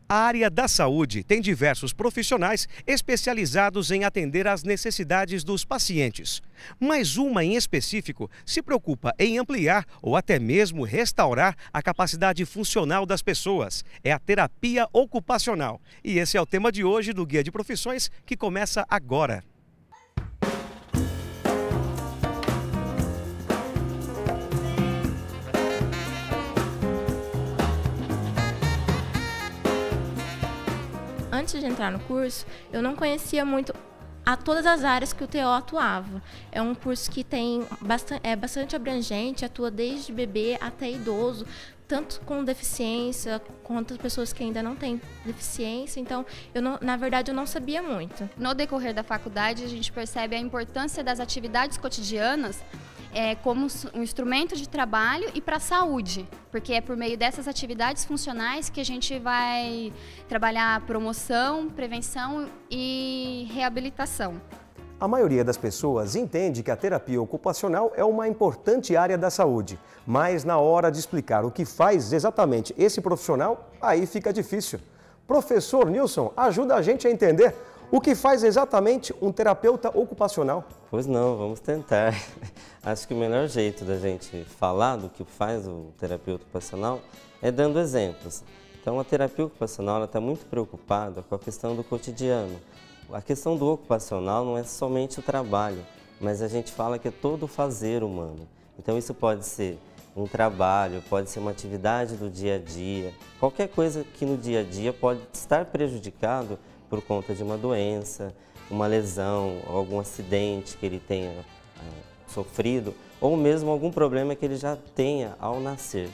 A área da saúde tem diversos profissionais especializados em atender às necessidades dos pacientes. Mas uma em específico se preocupa em ampliar ou até mesmo restaurar a capacidade funcional das pessoas. É a terapia ocupacional. E esse é o tema de hoje do Guia de Profissões, que começa agora. Antes de entrar no curso, eu não conhecia muito todas as áreas que o TO atuava. É um curso que é bastante abrangente, atua desde bebê até idoso, tanto com deficiência quanto pessoas que ainda não têm deficiência. Então, na verdade, eu não sabia muito. No decorrer da faculdade, a gente percebe a importância das atividades cotidianas como um instrumento de trabalho e para a saúde, porque é por meio dessas atividades funcionais que a gente vai trabalhar promoção, prevenção e reabilitação. A maioria das pessoas entende que a terapia ocupacional é uma importante área da saúde, mas na hora de explicar o que faz exatamente esse profissional, aí fica difícil. Professor Nilson, ajuda a gente a entender o que faz exatamente um terapeuta ocupacional. Pois não, vamos tentar. Acho que o melhor jeito da gente falar do que faz o terapeuta ocupacional é dando exemplos. Então, a terapia ocupacional está muito preocupada com a questão do cotidiano. A questão do ocupacional não é somente o trabalho, mas a gente fala que é todo o fazer humano. Então, isso pode ser um trabalho, pode ser uma atividade do dia a dia, qualquer coisa que no dia a dia pode estar prejudicado por conta de uma doença, uma lesão, algum acidente que ele tenha sofrido, ou mesmo algum problema que ele já tenha ao nascer.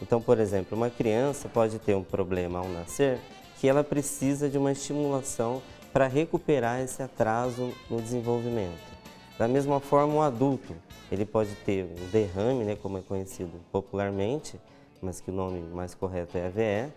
Então, por exemplo, uma criança pode ter um problema ao nascer que ela precisa de uma estimulação para recuperar esse atraso no desenvolvimento. Da mesma forma, um adulto, ele pode ter um derrame, né, como é conhecido popularmente, mas que o nome mais correto é AVE,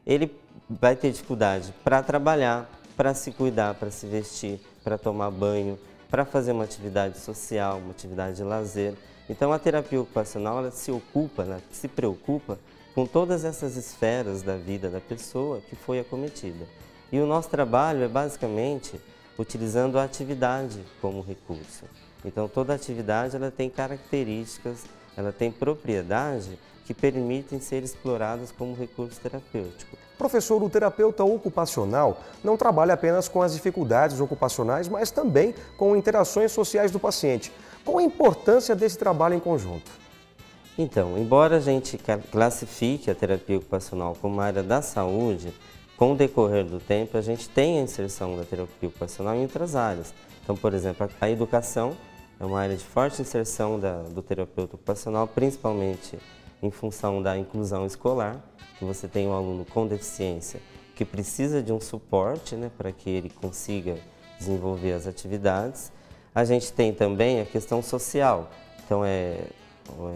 ele vai ter dificuldade para trabalhar, para se cuidar, para se vestir, para tomar banho, para fazer uma atividade social, uma atividade de lazer. Então, a terapia ocupacional ela se preocupa com todas essas esferas da vida da pessoa que foi acometida. E o nosso trabalho é basicamente utilizando a atividade como recurso. Então, toda atividade ela tem características, ela tem propriedade que permitem ser exploradas como recurso terapêutico. Professor, o terapeuta ocupacional não trabalha apenas com as dificuldades ocupacionais, mas também com interações sociais do paciente. Qual a importância desse trabalho em conjunto? Então, embora a gente classifique a terapia ocupacional como uma área da saúde, com o decorrer do tempo a gente tem a inserção da terapia ocupacional em outras áreas. Então, por exemplo, a educação é uma área de forte inserção do terapeuta ocupacional, principalmente em função da inclusão escolar, que você tem um aluno com deficiência que precisa de um suporte, né, para que ele consiga desenvolver as atividades. A gente tem também a questão social, então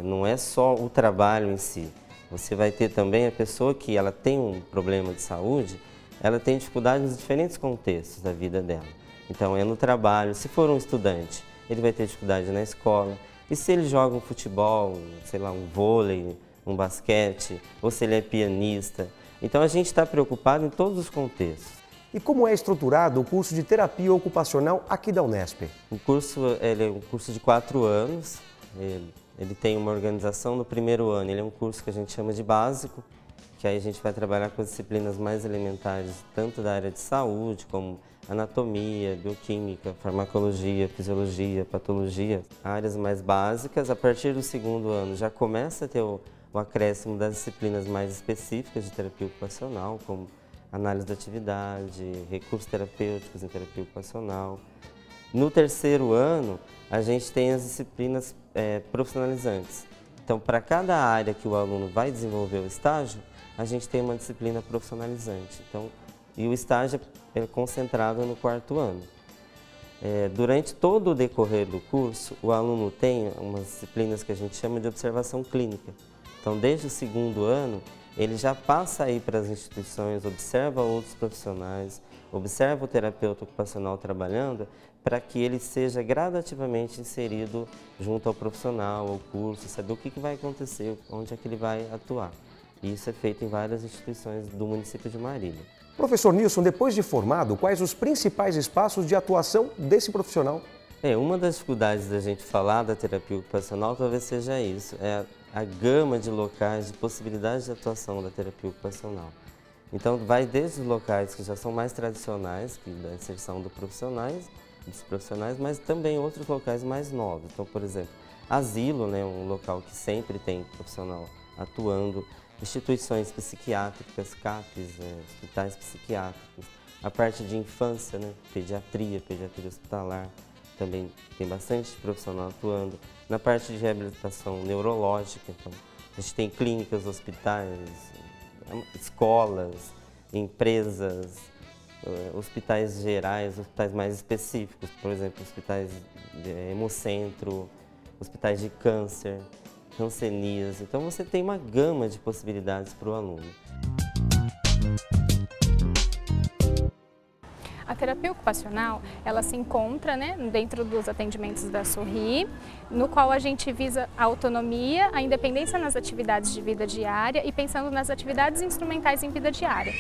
não é só o trabalho em si. Você vai ter também a pessoa que ela tem um problema de saúde, ela tem dificuldade nos diferentes contextos da vida dela. Então é no trabalho, se for um estudante, ele vai ter dificuldade na escola. E se ele joga um futebol, sei lá, um vôlei, um basquete, ou se ele é pianista. Então a gente está preocupado em todos os contextos. E como é estruturado o curso de terapia ocupacional aqui da Unesp? O curso é um curso de 4 anos, ele tem uma organização no primeiro ano. Ele é um curso que a gente chama de básico, que aí a gente vai trabalhar com as disciplinas mais elementares, tanto da área de saúde, como anatomia, bioquímica, farmacologia, fisiologia, patologia. Áreas mais básicas. A partir do segundo ano já começa a ter o acréscimo das disciplinas mais específicas de terapia ocupacional, como análise da atividade, recursos terapêuticos em terapia ocupacional. No terceiro ano, a gente tem as disciplinas profissionalizantes. Então, para cada área que o aluno vai desenvolver o estágio, a gente tem uma disciplina profissionalizante. Então, e o estágio é concentrado no quarto ano. Durante todo o decorrer do curso, o aluno tem umas disciplinas que a gente chama de observação clínica. Então, desde o segundo ano, ele já passa a ir para as instituições, observa outros profissionais, observa o terapeuta ocupacional trabalhando, para que ele seja gradativamente inserido junto ao profissional, ao curso, saber o que vai acontecer, onde é que ele vai atuar. E isso é feito em várias instituições do município de Marília. Professor Nilson, depois de formado, quais os principais espaços de atuação desse profissional? Uma das dificuldades da gente falar da terapia ocupacional talvez seja isso, a gama de locais, de possibilidades de atuação da terapia ocupacional. Então, vai desde os locais que já são mais tradicionais, que da inserção dos profissionais, mas também outros locais mais novos. Então, por exemplo, asilo, né, um local que sempre tem profissional atuando, instituições psiquiátricas, CAPs, hospitais psiquiátricos, a parte de infância, né, pediatria hospitalar, também tem bastante profissional atuando. Na parte de reabilitação neurológica, então, a gente tem clínicas, hospitais, escolas, empresas, hospitais gerais, hospitais mais específicos, por exemplo, hospitais de hemocentro, hospitais de câncer, cancenias. Então você tem uma gama de possibilidades para o aluno. A terapia ocupacional, ela se encontra, né, dentro dos atendimentos da Sorri, no qual a gente visa a autonomia, a independência nas atividades de vida diária e pensando nas atividades instrumentais em vida diária.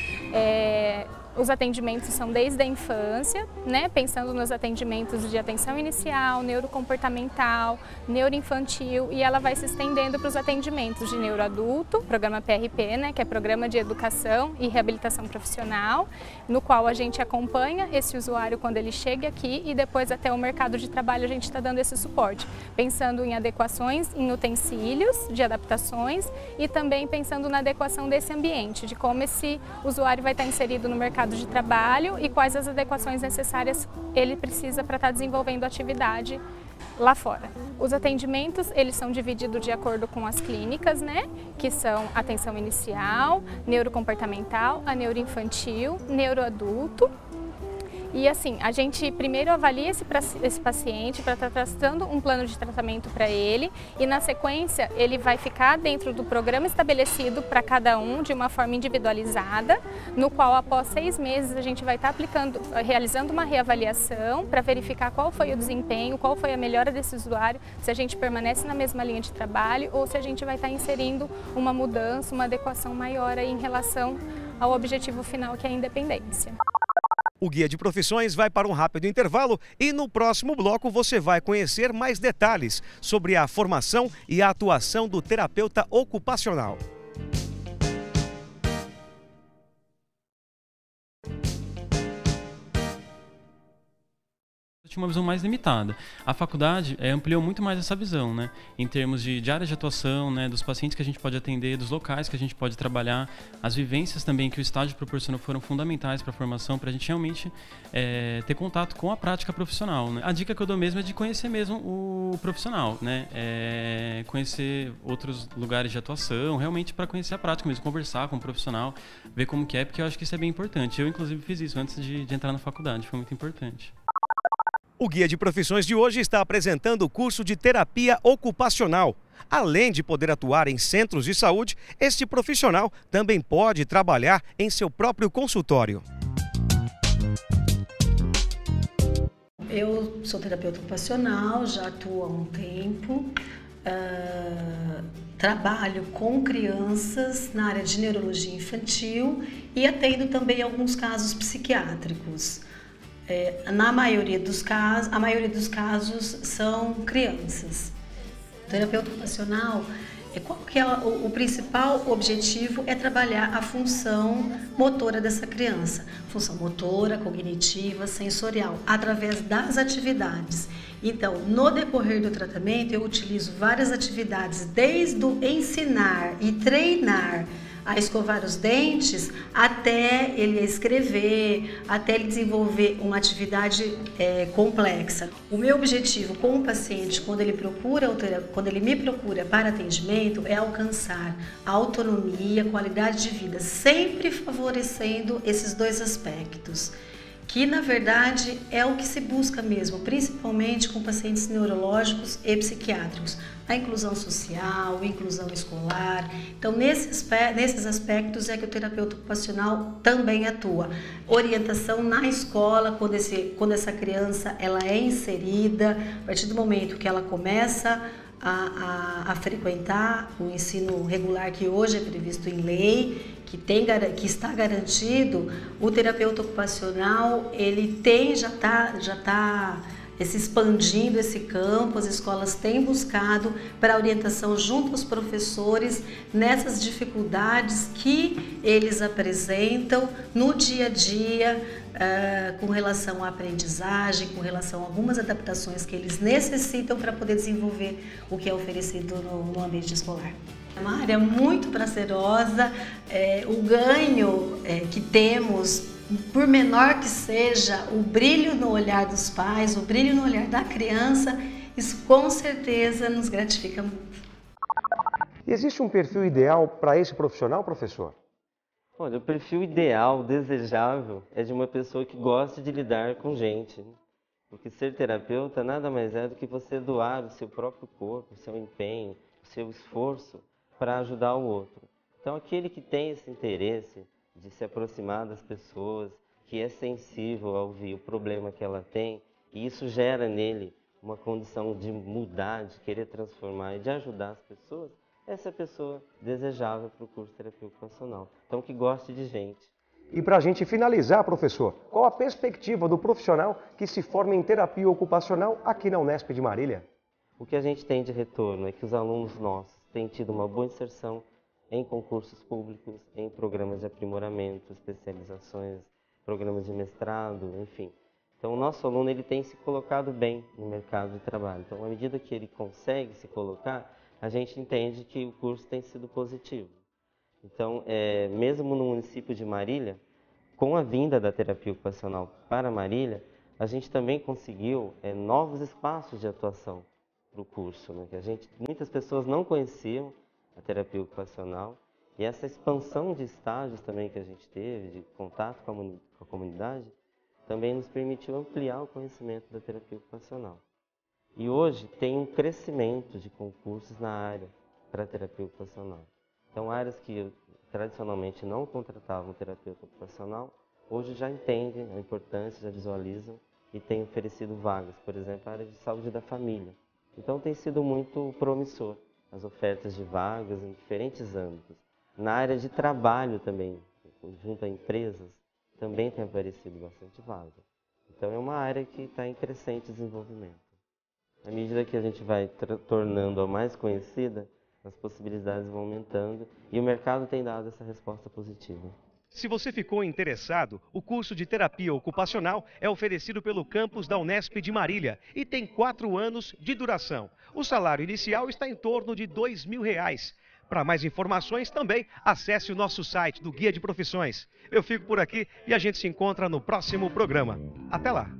Os atendimentos são desde a infância, né, pensando nos atendimentos de atenção inicial, neurocomportamental, neuroinfantil, e ela vai se estendendo para os atendimentos de neuroadulto, programa PRP, né, que é Programa de Educação e Reabilitação Profissional, no qual a gente acompanha esse usuário quando ele chega aqui e depois até o mercado de trabalho a gente está dando esse suporte, pensando em adequações, em utensílios de adaptações e também pensando na adequação desse ambiente, de como esse usuário vai estar inserido no mercado de trabalho e quais as adequações necessárias ele precisa para estar desenvolvendo atividade lá fora. Os atendimentos, eles são divididos de acordo com as clínicas, né, que são atenção inicial, neurocomportamental, a neuroinfantil, neuroadulto. E assim, a gente primeiro avalia esse paciente para estar traçando um plano de tratamento para ele e na sequência ele vai ficar dentro do programa estabelecido para cada um de uma forma individualizada, no qual após 6 meses a gente vai estar realizando uma reavaliação para verificar qual foi o desempenho, qual foi a melhora desse usuário, se a gente permanece na mesma linha de trabalho ou se a gente vai estar inserindo uma mudança, uma adequação maior aí em relação ao objetivo final, que é a independência. O Guia de Profissões vai para um rápido intervalo e no próximo bloco você vai conhecer mais detalhes sobre a formação e a atuação do terapeuta ocupacional. Tinha uma visão mais limitada. A faculdade ampliou muito mais essa visão, né? Em termos de áreas de atuação, né? Dos pacientes que a gente pode atender, dos locais que a gente pode trabalhar, as vivências também que o estágio proporcionou foram fundamentais para a formação, para a gente realmente ter contato com a prática profissional, né? A dica que eu dou mesmo é de conhecer mesmo o profissional, né? Conhecer outros lugares de atuação, realmente para conhecer a prática mesmo, conversar com o profissional, ver como que é, porque eu acho que isso é bem importante. Eu, inclusive, fiz isso antes de entrar na faculdade, foi muito importante. O Guia de Profissões de hoje está apresentando o curso de terapia ocupacional. Além de poder atuar em centros de saúde, este profissional também pode trabalhar em seu próprio consultório. Eu sou terapeuta ocupacional, já atuo há um tempo. Trabalho com crianças na área de neurologia infantil e atendo também alguns casos psiquiátricos. Na maioria dos casos são crianças. O terapeuta ocupacional, qual que é o principal objetivo? É trabalhar a função motora dessa criança, função motora, cognitiva, sensorial, através das atividades. Então, no decorrer do tratamento, eu utilizo várias atividades, desde o ensinar e treinar a escovar os dentes, até ele escrever, até ele desenvolver uma atividade complexa. O meu objetivo com o paciente, quando ele me procura para atendimento, é alcançar a autonomia, qualidade de vida, sempre favorecendo esses dois aspectos, que na verdade é o que se busca mesmo, principalmente com pacientes neurológicos e psiquiátricos. A inclusão social, a inclusão escolar. Então, nesses aspectos é que o terapeuta ocupacional também atua. Orientação na escola, quando essa criança ela é inserida, a partir do momento que ela começa a frequentar o ensino regular que hoje é previsto em lei, que está garantido, o terapeuta ocupacional ele já está se expandindo esse campo. As escolas têm buscado para orientação junto aos professores nessas dificuldades que eles apresentam no dia a dia, com relação à aprendizagem, com relação a algumas adaptações que eles necessitam para poder desenvolver o que é oferecido no ambiente escolar. É uma área muito prazerosa, o ganho que temos, por menor que seja, o brilho no olhar dos pais, o brilho no olhar da criança, isso com certeza nos gratifica muito. Existe um perfil ideal para esse profissional, professor? Olha, o perfil ideal, desejável, é de uma pessoa que gosta de lidar com gente, né? Porque ser terapeuta nada mais é do que você doar o seu próprio corpo, o seu empenho, o seu esforço para ajudar o outro. Então, aquele que tem esse interesse de se aproximar das pessoas, que é sensível a ouvir o problema que ela tem, e isso gera nele uma condição de mudar, de querer transformar e de ajudar as pessoas, essa é a pessoa desejável para o curso de terapia ocupacional. Então, que goste de gente. E para a gente finalizar, professor, qual a perspectiva do profissional que se forma em terapia ocupacional aqui na Unesp de Marília? O que a gente tem de retorno é que os alunos nossos têm tido uma boa inserção em concursos públicos, em programas de aprimoramento, especializações, programas de mestrado, enfim. Então, o nosso aluno ele tem se colocado bem no mercado de trabalho. Então, à medida que ele consegue se colocar, a gente entende que o curso tem sido positivo. Então, mesmo no município de Marília, com a vinda da terapia ocupacional para Marília, a gente também conseguiu novos espaços de atuação para o curso, né? Que muitas pessoas não conheciam a terapia ocupacional, e essa expansão de estágios também que a gente teve, de contato com a comunidade, também nos permitiu ampliar o conhecimento da terapia ocupacional. E hoje tem um crescimento de concursos na área para a terapia ocupacional. Então, áreas que tradicionalmente não contratavam terapeuta ocupacional, hoje já entendem a importância, já visualizam e têm oferecido vagas, por exemplo, a área de saúde da família. Então, tem sido muito promissor as ofertas de vagas em diferentes âmbitos. Na área de trabalho também, junto a empresas, também tem aparecido bastante vaga. Então, é uma área que está em crescente desenvolvimento. À medida que a gente vai tornando-a mais conhecida, as possibilidades vão aumentando e o mercado tem dado essa resposta positiva. Se você ficou interessado, o curso de terapia ocupacional é oferecido pelo campus da Unesp de Marília e tem 4 anos de duração. O salário inicial está em torno de R$ 2.000. Para mais informações também, acesse o nosso site do Guia de Profissões. Eu fico por aqui e a gente se encontra no próximo programa. Até lá!